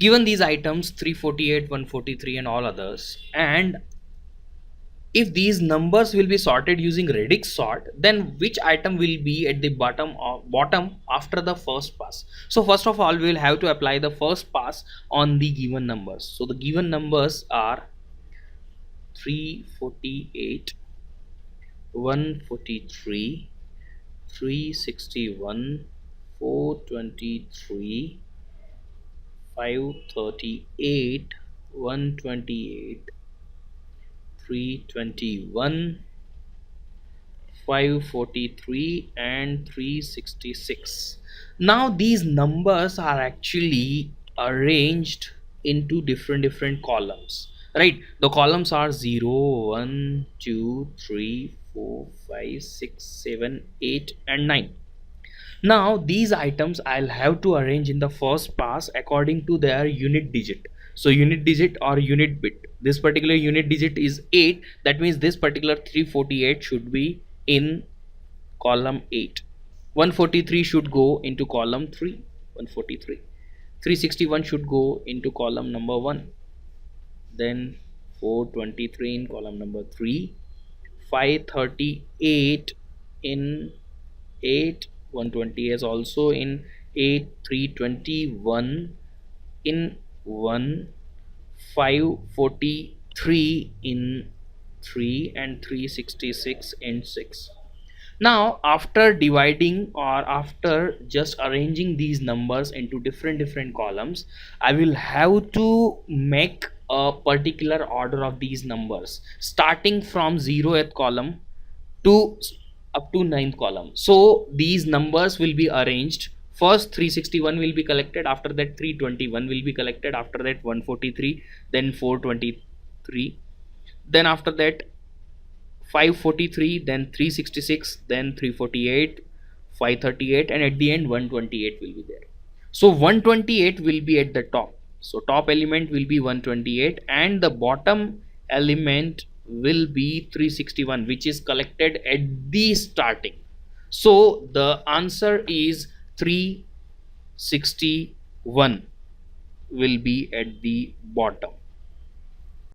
Given these items 348, 143 and all others, and if these numbers will be sorted using radix sort, then which item will be at the bottom after the first pass? So first of all, we will have to apply the first pass on the given numbers. So the given numbers are 348, 143, 361, 423, 538, 128, 321, 543 and 366. Now these numbers are actually arranged into different columns, right? The columns are 0, 1, 2, 3, 4, 5, 6, 7, 8 and 9. Now these items I'll have to arrange in the first pass according to their unit digit. So unit digit or unit bit. This particular unit digit is 8. That means this particular 348 should be in column 8. 143 should go into column 3. 143. 361 should go into column number 1. Then 423 in column number 3. 538 in 8, 120 is also in 8, 321 in 1, 543 in 3 and 366 in 6. Now after dividing or after just arranging these numbers into different columns, I will have to make a particular order of these numbers starting from 0th column to up to 9th column. So these numbers will be arranged. First 361 will be collected, after that 321 will be collected, after that 143, then 423, then after that 543, then 366, then 348, 538 and at the end 128 will be there. So 128 will be at the top. So top element will be 128 and the bottom element will be 361, which is collected at the starting. So the answer is 361 will be at the bottom.